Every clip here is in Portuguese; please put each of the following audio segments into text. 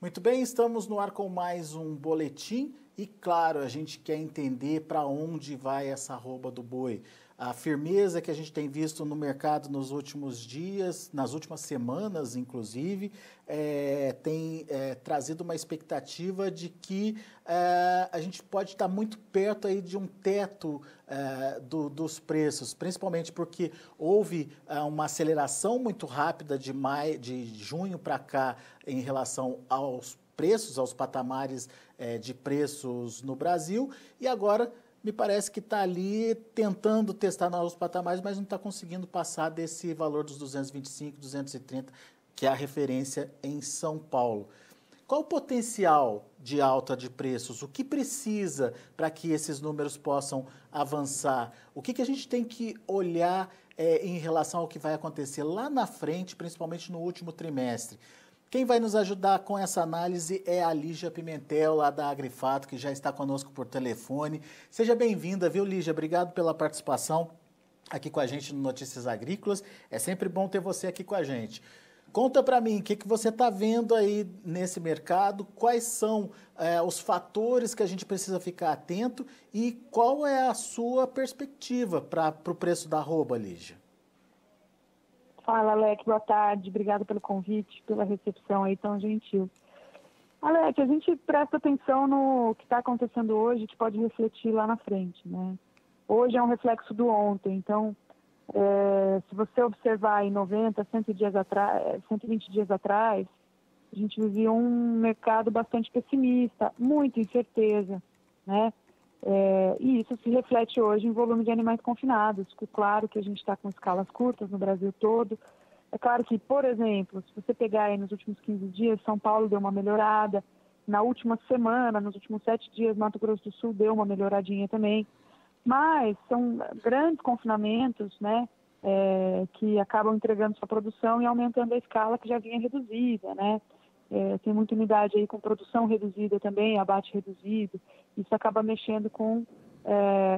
Muito bem, estamos no ar com mais um boletim e, claro, a gente quer entender para onde vai essa arroba do boi. A firmeza que a gente tem visto no mercado nos últimos dias, nas últimas semanas, inclusive, tem trazido uma expectativa de que a gente pode estar muito perto aí de um teto dos preços, principalmente porque houve uma aceleração muito rápida de junho para cá em relação aos preços, aos patamares de preços no Brasil, e agora me parece que está ali tentando testar novos patamares, mas não está conseguindo passar desse valor dos 225, 230, que é a referência em São Paulo. Qual o potencial de alta de preços? O que precisa para que esses números possam avançar? O que a gente tem que olhar em relação ao que vai acontecer lá na frente, principalmente no último trimestre? Quem vai nos ajudar com essa análise é a Lígia Pimentel, lá da Agrifato, que já está conosco por telefone. Seja bem-vinda, viu, Lígia? Obrigado pela participação aqui com a gente no Notícias Agrícolas. É sempre bom ter você aqui com a gente. Conta para mim, o que você está vendo aí nesse mercado, quais são os fatores que a gente precisa ficar atento e qual é a sua perspectiva para o preço da arroba, Lígia? Fala, Alex, boa tarde, obrigada pelo convite, pela recepção aí tão gentil. Alex, a gente presta atenção no que está acontecendo hoje, que pode refletir lá na frente, né? Hoje é um reflexo do ontem, então, se você observar em 90, 120 dias atrás, a gente vivia um mercado bastante pessimista, muita incerteza, né? E isso se reflete hoje em volume de animais confinados. Claro que a gente está com escalas curtas no Brasil todo. É claro que, por exemplo, se você pegar aí nos últimos 15 dias, São Paulo deu uma melhorada. Na última semana, nos últimos 7 dias, Mato Grosso do Sul deu uma melhoradinha também. Mas são grandes confinamentos, né, que acabam entregando sua produção e aumentando a escala que já vinha reduzida, né? Tem muita unidade aí com produção reduzida também, abate reduzido. Isso acaba mexendo com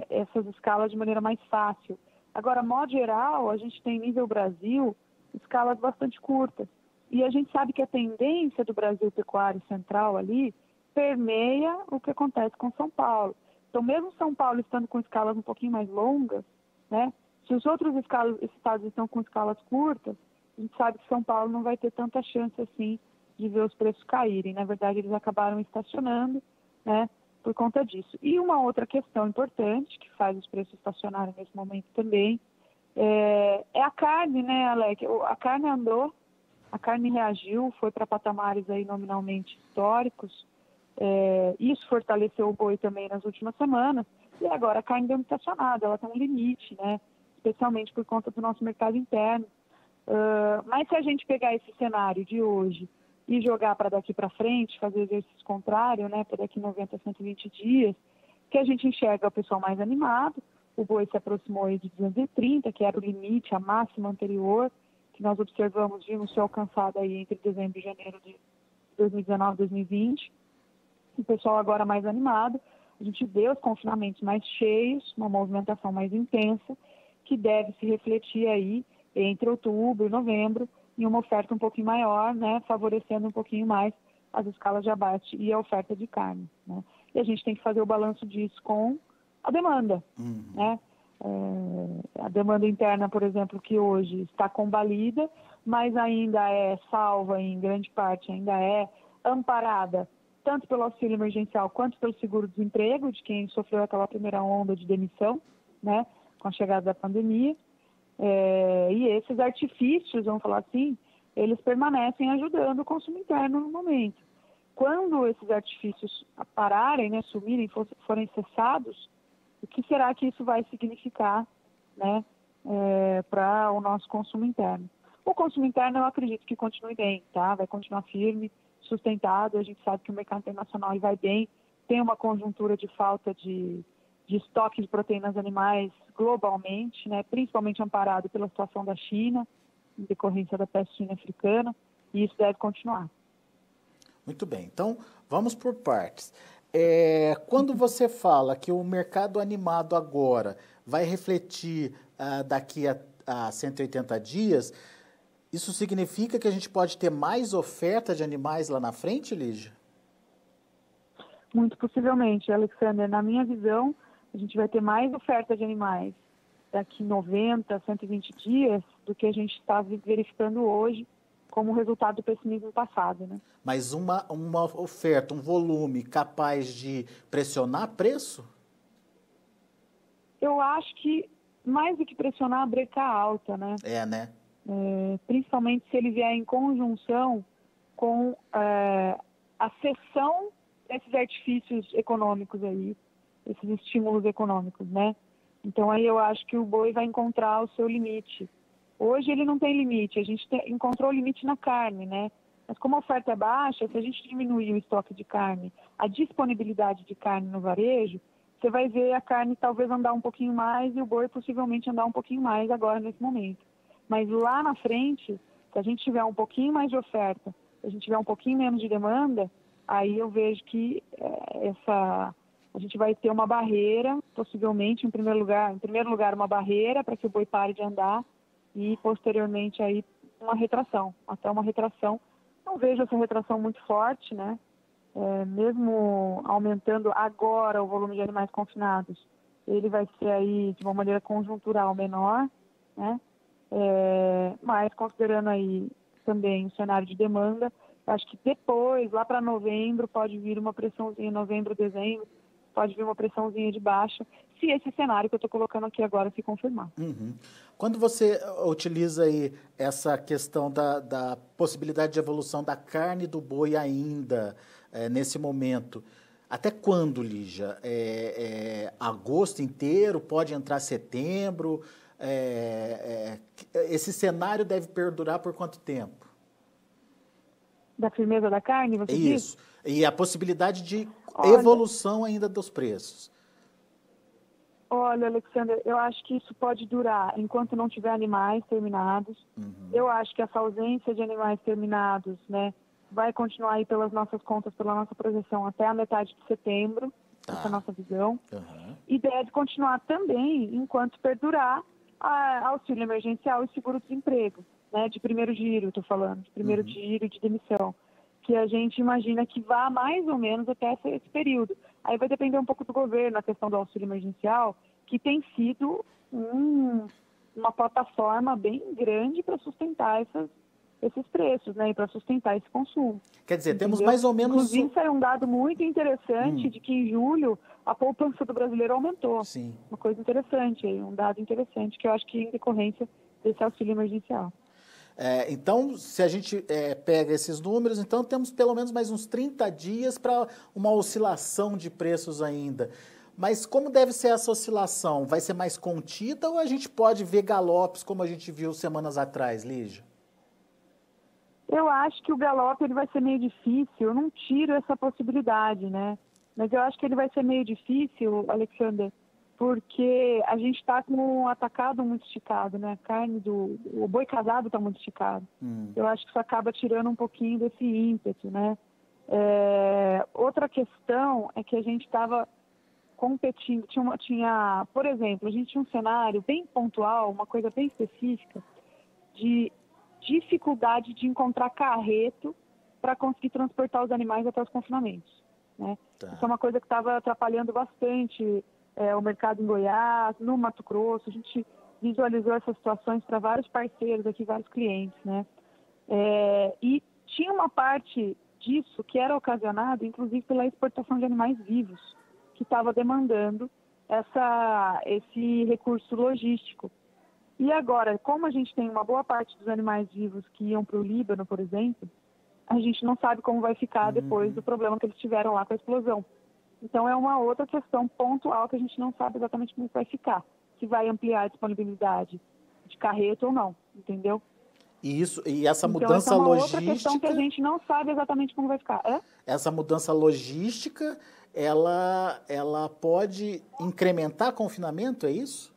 essas escalas de maneira mais fácil. Agora, modo geral, a gente tem nível Brasil escalas bastante curtas. E a gente sabe que a tendência do Brasil pecuário central ali permeia o que acontece com São Paulo. Então, mesmo São Paulo estando com escalas um pouquinho mais longas, né, se os outros estados estão com escalas curtas, a gente sabe que São Paulo não vai ter tanta chance assim de ver os preços caírem. Na verdade, eles acabaram estacionando, né, por conta disso. E uma outra questão importante, que faz os preços estacionarem nesse momento também, é a carne, né, Alec? A carne andou, a carne reagiu, foi para patamares aí nominalmente históricos. Isso fortaleceu o boi também nas últimas semanas. E agora a carne deu uma estacionada, ela tem um limite, né, especialmente por conta do nosso mercado interno. Mas se a gente pegar esse cenário de hoje e jogar para daqui para frente, fazer exercício contrário, né, para daqui 90, 120 dias, que a gente enxerga o pessoal mais animado, o boi se aproximou aí de 230, que era o limite, a máxima anterior, que nós observamos, vimos ser alcançada aí entre dezembro e janeiro de 2019, 2020, o pessoal agora mais animado, a gente vê os confinamentos mais cheios, uma movimentação mais intensa, que deve se refletir aí entre outubro e novembro, em uma oferta um pouquinho maior, né, favorecendo um pouquinho mais as escalas de abate e a oferta de carne, né? E a gente tem que fazer o balanço disso com a demanda, né? A demanda interna, por exemplo, que hoje está combalida, mas ainda é salva em grande parte, ainda é amparada, tanto pelo auxílio emergencial quanto pelo seguro-desemprego, de quem sofreu aquela primeira onda de demissão, né, com a chegada da pandemia. E esses artifícios, vamos falar assim, eles permanecem ajudando o consumo interno no momento. Quando esses artifícios pararem, né, sumirem, forem cessados, o que será que isso vai significar, né, para o nosso consumo interno? O consumo interno eu acredito que continue bem, tá? Vai continuar firme, sustentado. A gente sabe que o mercado internacional vai bem, tem uma conjuntura de falta de estoque de proteínas animais globalmente, né, principalmente amparado pela situação da China, em decorrência da peste suína africana, e isso deve continuar. Muito bem, então vamos por partes. Quando você fala que o mercado animado agora vai refletir daqui a 180 dias, Isso significa que a gente pode ter mais oferta de animais lá na frente, Lígia? Muito possivelmente, Alexander. Na minha visão, a gente vai ter mais oferta de animais daqui 90, 120 dias do que a gente está verificando hoje como resultado do pessimismo passado, né? Mas uma oferta, um volume capaz de pressionar preço? Eu acho que, mais do que pressionar, a breca alta, né? Né? Principalmente se ele vier em conjunção com a cessão desses artifícios econômicos aí, esses estímulos econômicos, né? Então aí eu acho que o boi vai encontrar o seu limite. Hoje ele não tem limite, a gente encontrou o limite na carne, né? Mas como a oferta é baixa, se a gente diminuir o estoque de carne, a disponibilidade de carne no varejo, você vai ver a carne talvez andar um pouquinho mais e o boi possivelmente andar um pouquinho mais agora nesse momento. Mas lá na frente, se a gente tiver um pouquinho mais de oferta, se a gente tiver um pouquinho menos de demanda, aí eu vejo que a gente vai ter uma barreira, possivelmente, em primeiro lugar uma barreira para que o boi pare de andar e posteriormente aí uma retração, até uma retração. Não vejo essa retração muito forte, né? Mesmo aumentando agora o volume de animais confinados, ele vai ser aí de uma maneira conjuntural menor, né? Mas considerando aí também o cenário de demanda, acho que depois, lá para novembro, pode vir uma pressãozinha, novembro, dezembro, pode vir uma pressãozinha de baixa, se esse cenário que eu estou colocando aqui agora se confirmar. Uhum. Quando você utiliza aí essa questão da possibilidade de evolução da carne do boi ainda, nesse momento, até quando, Lígia? Agosto inteiro? Pode entrar setembro? Esse cenário deve perdurar por quanto tempo? Da firmeza da carne, você diz? Isso. E a possibilidade de Olha, evolução ainda dos preços. Olha, Alexander, eu acho que isso pode durar enquanto não tiver animais terminados. Uhum. Eu acho que essa ausência de animais terminados, né, vai continuar aí pelas nossas contas, pela nossa projeção, até a metade de setembro, essa é a nossa visão. Uhum. E deve continuar também enquanto perdurar auxílio emergencial e seguro-desemprego, né, de primeiro giro, estou falando, de primeiro giro de demissão, que a gente imagina que vá mais ou menos até esse período. Aí vai depender um pouco do governo, a questão do auxílio emergencial, que tem sido uma plataforma bem grande para sustentar esses preços, né, e para sustentar esse consumo. Quer dizer, Entendeu? temos mais ou menos... Inclusive, saiu um dado muito interessante de que em julho a poupança do brasileiro aumentou. Sim. Uma coisa interessante, um dado interessante, que eu acho que é em decorrência desse auxílio emergencial. Então, se a gente pega esses números, então temos pelo menos mais uns 30 dias para uma oscilação de preços ainda. Mas como deve ser essa oscilação? Vai ser mais contida ou a gente pode ver galopes como a gente viu semanas atrás, Lígia? Eu acho que o galope ele vai ser meio difícil, eu não tiro essa possibilidade, né? Mas eu acho que ele vai ser meio difícil, Alexander, porque a gente está com um atacado muito esticado, né? A carne o boi casado está muito esticado. Eu acho que isso acaba tirando um pouquinho desse ímpeto, né? Outra questão é que a gente estava competindo, por exemplo, a gente tinha um cenário bem pontual, uma coisa bem específica, de dificuldade de encontrar carreto para conseguir transportar os animais até os confinamentos, né? Tá. Isso é uma coisa que estava atrapalhando bastante o mercado em Goiás, no Mato Grosso. A gente visualizou essas situações para vários parceiros aqui, vários clientes, né? E tinha uma parte disso que era ocasionada, inclusive, pela exportação de animais vivos, que estava demandando esse recurso logístico. E agora, como a gente tem uma boa parte dos animais vivos que iam para o Líbano, por exemplo, a gente não sabe como vai ficar depois do problema que eles tiveram lá com a explosão. Então, é uma outra questão pontual que a gente não sabe exatamente como vai ficar. Se vai ampliar a disponibilidade de carreto ou não, entendeu? E essa Então, mudança essa é uma logística... outra questão que a gente não sabe exatamente como vai ficar. Essa mudança logística, ela pode incrementar confinamento, é isso?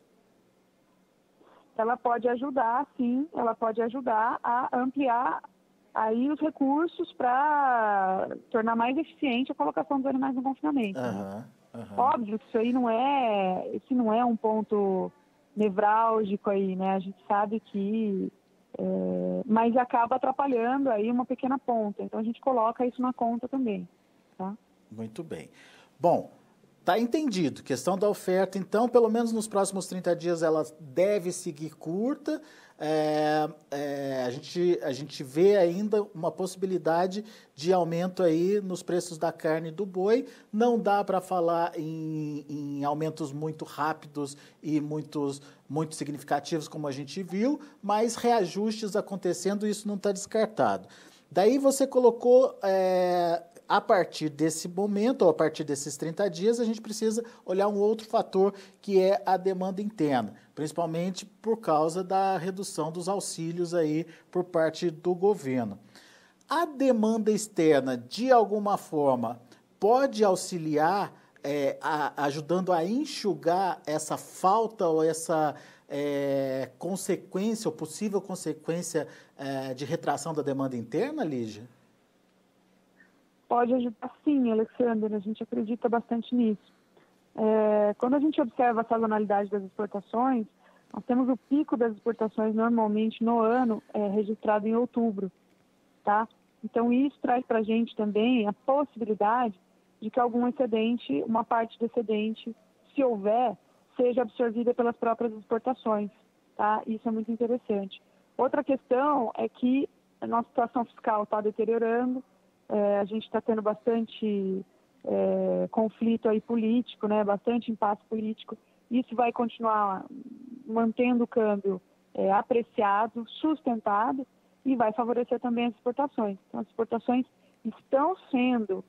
Ela pode ajudar, sim, ela pode ajudar a ampliar aí os recursos para tornar mais eficiente a colocação dos animais no confinamento. Né? Óbvio que esse não é um ponto nevrálgico aí, né? A gente sabe que Mas acaba atrapalhando aí uma pequena ponta. Então, a gente coloca isso na conta também. Tá? Muito bem. Bom, está entendido. Questão da oferta, então, pelo menos nos próximos 30 dias, ela deve seguir curta. A gente vê ainda uma possibilidade de aumento aí nos preços da carne do boi. Não dá para falar em aumentos muito rápidos e muito significativos, como a gente viu, mas reajustes acontecendo, isso não está descartado. Daí você colocou, a partir desse momento, ou a partir desses 30 dias, a gente precisa olhar um outro fator, que é a demanda interna, principalmente por causa da redução dos auxílios aí por parte do governo. A demanda externa, de alguma forma, pode auxiliar, ajudando a enxugar essa falta ou essa consequência, ou possível consequência de retração da demanda interna, Lígia? Pode ajudar sim, Alexandre, a gente acredita bastante nisso. Quando a gente observa a sazonalidade das exportações, nós temos o pico das exportações normalmente no ano registrado em outubro, tá? Então isso traz para a gente também a possibilidade de que algum excedente, uma parte do excedente, se houver, seja absorvida pelas próprias exportações, tá? Isso é muito interessante. Outra questão é que a nossa situação fiscal está deteriorando, a gente está tendo bastante conflito aí político, né? Bastante impasse político. Isso vai continuar mantendo o câmbio apreciado, sustentado, e vai favorecer também as exportações. Então, as exportações estão sendo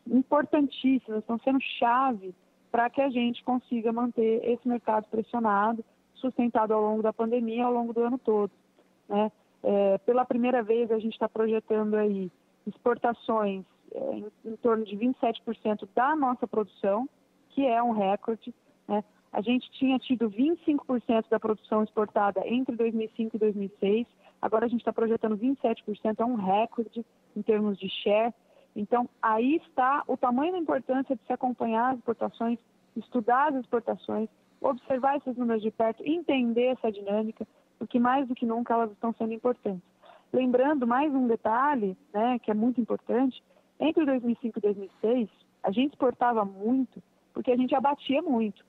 importantíssimas, estão sendo chave para que a gente consiga manter esse mercado pressionado, sustentado ao longo da pandemia, ao longo do ano todo, né? Pela primeira vez, a gente está projetando aí exportações em torno de 27% da nossa produção, que é um recorde, né? A gente tinha tido 25% da produção exportada entre 2005 e 2006, agora a gente está projetando 27%, é um recorde em termos de share. Então, aí está o tamanho da importância de se acompanhar as exportações, estudar as exportações, observar esses números de perto, entender essa dinâmica, porque mais do que nunca elas estão sendo importantes. Lembrando mais um detalhe, né, que é muito importante, entre 2005 e 2006, a gente exportava muito porque a gente abatia muito.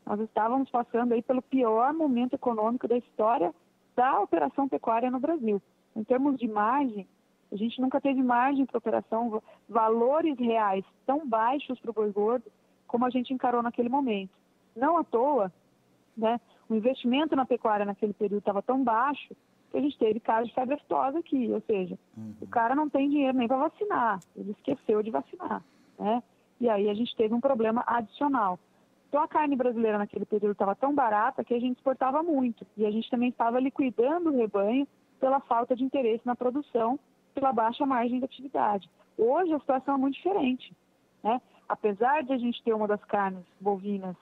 Nós estávamos passando aí pelo pior momento econômico da história da operação pecuária no Brasil. Em termos de margem, a gente nunca teve margem para operação, valores reais tão baixos para o boi gordo como a gente encarou naquele momento. Não à toa, né, o investimento na pecuária naquele período estava tão baixo que a gente teve casos de febre aftosa aqui, ou seja, o cara não tem dinheiro nem para vacinar, ele esqueceu de vacinar, né? E aí a gente teve um problema adicional. Então a carne brasileira naquele período estava tão barata que a gente exportava muito, e a gente também estava liquidando o rebanho pela falta de interesse na produção, pela baixa margem de atividade. Hoje a situação é muito diferente, né? Apesar de a gente ter uma das carnes bovinas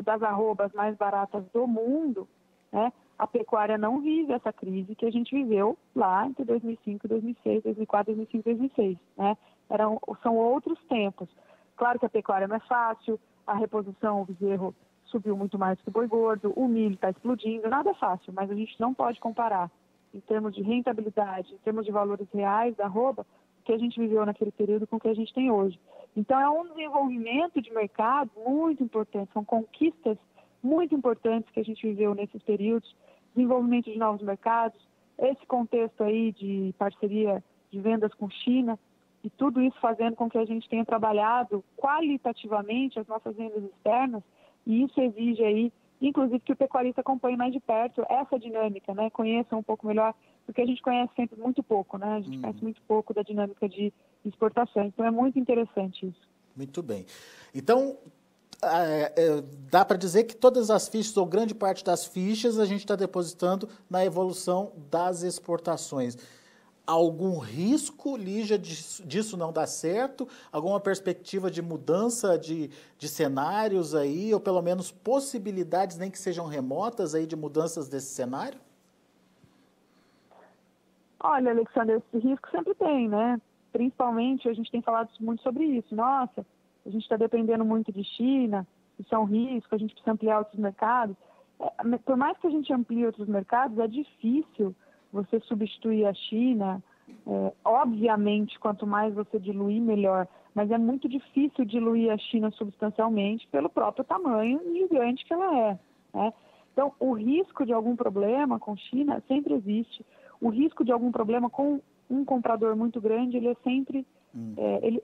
das arrobas mais baratas do mundo, né, a pecuária não vive essa crise que a gente viveu lá entre 2005 e 2006, 2004, 2005 e 2006. Né? São outros tempos. Claro que a pecuária não é fácil, a reposição, o bezerro subiu muito mais que o boi gordo, o milho está explodindo, nada é fácil, mas a gente não pode comparar em termos de rentabilidade, em termos de valores reais da arroba, o que a gente viveu naquele período com o que a gente tem hoje. Então, é um desenvolvimento de mercado muito importante, são conquistas muito importantes que a gente viveu nesses períodos, desenvolvimento de novos mercados, esse contexto aí de parceria de vendas com China, e tudo isso fazendo com que a gente tenha trabalhado qualitativamente as nossas vendas externas, e isso exige aí, inclusive, que o pecuarista acompanhe mais de perto essa dinâmica, né? Conheça um pouco melhor, porque a gente conhece sempre muito pouco, né? A gente conhece muito pouco da dinâmica de exportação, então é muito interessante isso. Muito bem. Então, dá para dizer que todas as fichas, ou grande parte das fichas, a gente está depositando na evolução das exportações. Algum risco, Lígia, disso não dar certo? Alguma perspectiva de mudança de cenários aí, ou pelo menos possibilidades, nem que sejam remotas, aí de mudanças desse cenário? Olha, Alexandre, esse risco sempre tem, né? Principalmente, a gente tem falado muito sobre isso. Nossa, a gente está dependendo muito de China, isso é um risco, a gente precisa ampliar outros mercados. por mais que a gente amplie outros mercados, é difícil você substituir a China. Obviamente, quanto mais você diluir, melhor. Mas é muito difícil diluir a China substancialmente pelo próprio tamanho gigante que ela é, né? Então, o risco de algum problema com China sempre existe. O risco de algum problema com um comprador muito grande, ele é sempre...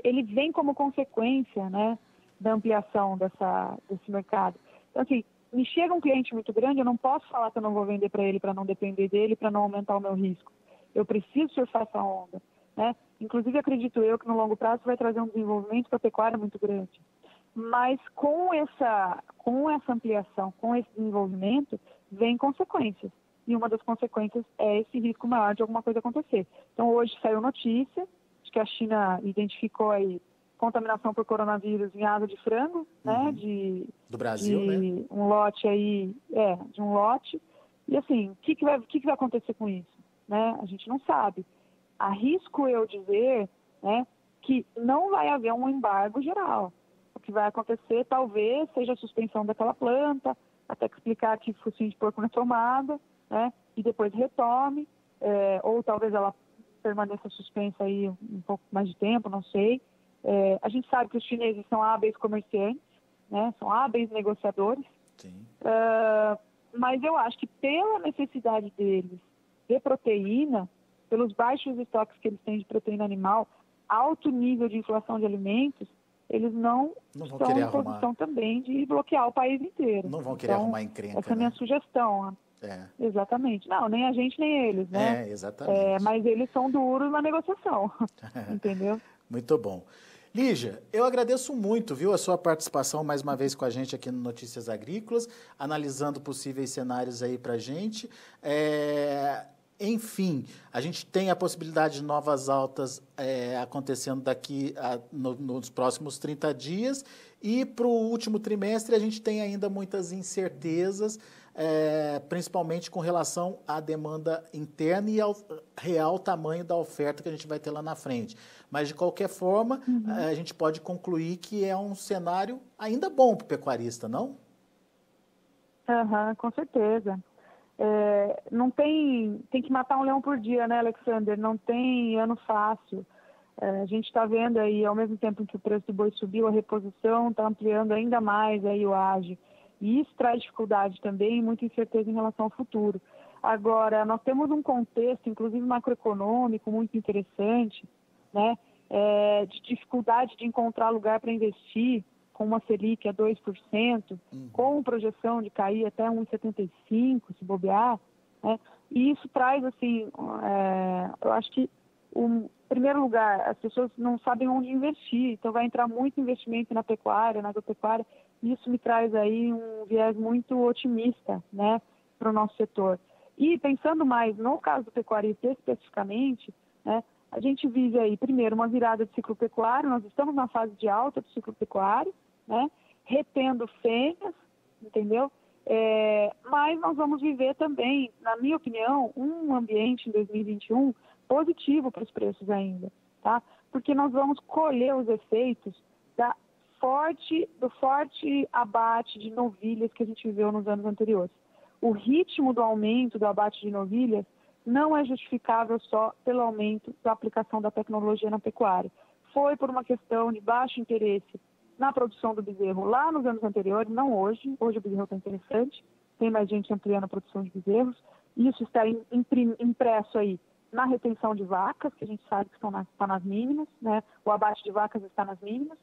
ele vem como consequência, né, da ampliação desse mercado. Então, assim, me chega um cliente muito grande, eu não posso falar que eu não vou vender para ele, para não depender dele, para não aumentar o meu risco. Eu preciso surfar essa onda, né? Inclusive, acredito eu que no longo prazo vai trazer um desenvolvimento para a pecuária muito grande. Mas com essa ampliação, com esse desenvolvimento, vem consequências. E uma das consequências é esse risco maior de alguma coisa acontecer. Então, hoje saiu notícia de que a China identificou aí contaminação por coronavírus em asa de frango, né? Do Brasil, né? Um lote aí, de um lote. E assim, o que vai acontecer com isso? Né? A gente não sabe. Arrisco eu dizer, né, que não vai haver um embargo geral. O que vai acontecer talvez seja a suspensão daquela planta, até que explicar que focinho de porco na tomada, né, e depois retome, ou talvez ela permaneça suspensa aí um pouco mais de tempo, não sei. A gente sabe que os chineses são hábeis comerciantes, né, são hábeis negociadores. Sim. Mas eu acho que pela necessidade deles de proteína, pelos baixos estoques que eles têm de proteína animal, alto nível de inflação de alimentos, eles não estão em posição também de bloquear o país inteiro. Não vão querer arrumar encrenca, essa é a minha sugestão. Exatamente. Não, nem a gente, nem eles, né? Exatamente. Mas eles são duros na negociação, entendeu? Muito bom. Lígia, eu agradeço muito, viu, a sua participação mais uma vez com a gente aqui no Notícias Agrícolas, analisando possíveis cenários aí para a gente. Enfim, a gente tem a possibilidade de novas altas acontecendo daqui nos próximos 30 dias e para o último trimestre a gente tem ainda muitas incertezas, principalmente com relação à demanda interna e ao real tamanho da oferta que a gente vai ter lá na frente. Mas, de qualquer forma, a gente pode concluir que é um cenário ainda bom para o pecuarista, não? Com certeza. Não tem que matar um leão por dia, né, Alexander? Não tem ano fácil. A gente está vendo aí, ao mesmo tempo que o preço do boi subiu, a reposição está ampliando ainda mais aí o age. E isso traz dificuldade também e muita incerteza em relação ao futuro. Agora, nós temos um contexto, inclusive macroeconômico, muito interessante, né, de dificuldade de encontrar lugar para investir, com uma Selic a 2%, com projeção de cair até 1,75%, se bobear, né? E isso traz, assim, eu acho que, em primeiro lugar, as pessoas não sabem onde investir, então vai entrar muito investimento na pecuária, na agropecuária, e isso me traz aí um viés muito otimista, né, para o nosso setor. E pensando mais no caso do pecuarista especificamente, né, a gente vive aí, primeiro, uma virada de ciclo pecuário, nós estamos na fase de alta do ciclo pecuário, né, retendo fêmeas, entendeu? Mas nós vamos viver também, na minha opinião, um ambiente em 2021 positivo para os preços ainda, tá? Porque nós vamos colher os efeitos do forte abate de novilhas que a gente viveu nos anos anteriores. O ritmo do aumento do abate de novilhas não é justificável só pelo aumento da aplicação da tecnologia na pecuária. Foi por uma questão de baixo interesse na produção do bezerro lá nos anos anteriores, não hoje. Hoje o bezerro está interessante, tem mais gente ampliando a produção de bezerros. Isso está impresso aí na retenção de vacas, que a gente sabe que está nas mínimas, né? O abate de vacas está nas mínimas.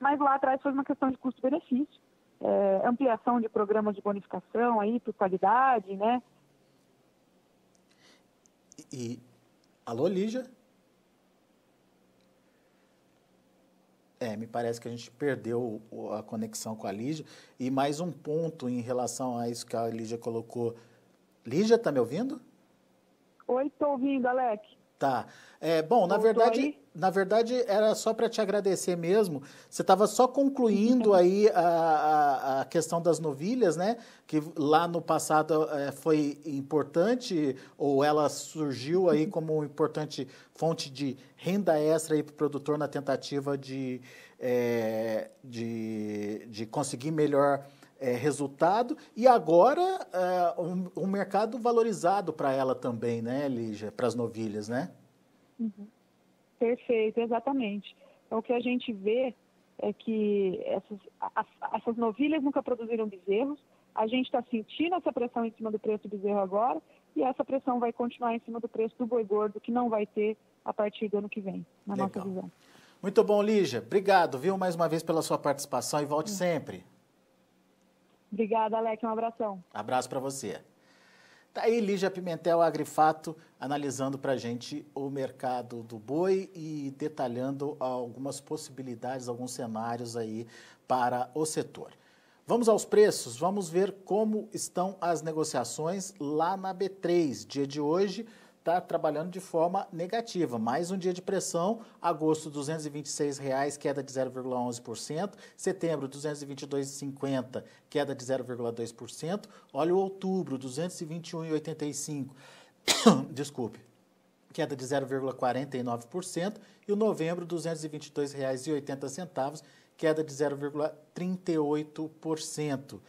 Mas lá atrás foi uma questão de custo-benefício, ampliação de programas de bonificação aí por qualidade, né? Alô, Lígia? Me parece que a gente perdeu a conexão com a Lígia. E mais um ponto em relação a isso que a Lígia colocou. Lígia, está me ouvindo? Oi, estou ouvindo, Alex. Tá. Bom, na verdade, era só para te agradecer mesmo. Você estava só concluindo aí a questão das novilhas, né? Que lá no passado foi importante, ou ela surgiu aí como uma importante fonte de renda extra aí para o produtor na tentativa de conseguir melhor resultado, e agora um mercado valorizado para ela também, né, Lígia, para as novilhas, né? Uhum. Perfeito, exatamente. Então, o que a gente vê é que essas novilhas nunca produziram bezerros, a gente está sentindo essa pressão em cima do preço do bezerro agora, e essa pressão vai continuar em cima do preço do boi gordo, que não vai ter a partir do ano que vem, na nossa visão. Muito bom, Lígia. Obrigado, viu, mais uma vez pela sua participação e volte sempre. Obrigada, Alec. Um abração. Abraço para você. Tá aí Lígia Pimentel, Agrifato, analisando para a gente o mercado do boi e detalhando algumas possibilidades, alguns cenários aí para o setor. Vamos aos preços, vamos ver como estão as negociações lá na B3. Dia de hoje está trabalhando de forma negativa. Mais um dia de pressão. Agosto, R$ 226,00, queda de 0,11%. Setembro, R$ 222,50, queda de 0,2%. Olha o outubro, R$ 221,85. Desculpe. Queda de 0,49%. E o novembro, R$ 222,80, queda de 0,38%.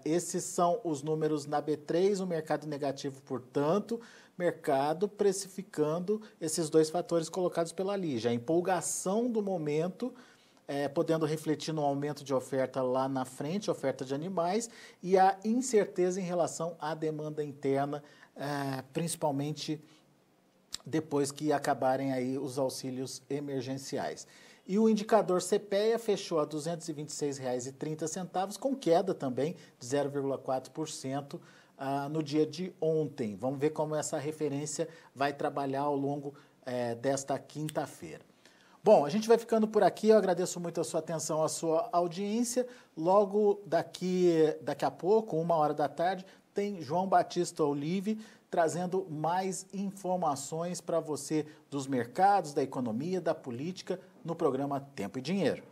Esses são os números na B3, o mercado negativo, portanto, mercado precificando esses dois fatores colocados pela Lígia. A empolgação do momento, podendo refletir no aumento de oferta lá na frente, oferta de animais, e a incerteza em relação à demanda interna, principalmente depois que acabarem aí os auxílios emergenciais. E o indicador CPEA fechou a R$ 226,30, com queda também de 0,4% no dia de ontem. Vamos ver como essa referência vai trabalhar ao longo desta quinta-feira. Bom, a gente vai ficando por aqui. Eu agradeço muito a sua atenção, a sua audiência. Logo daqui a pouco, 13h, tem João Batista Olive trazendo mais informações para você dos mercados, da economia, da política, no programa Tempo e Dinheiro.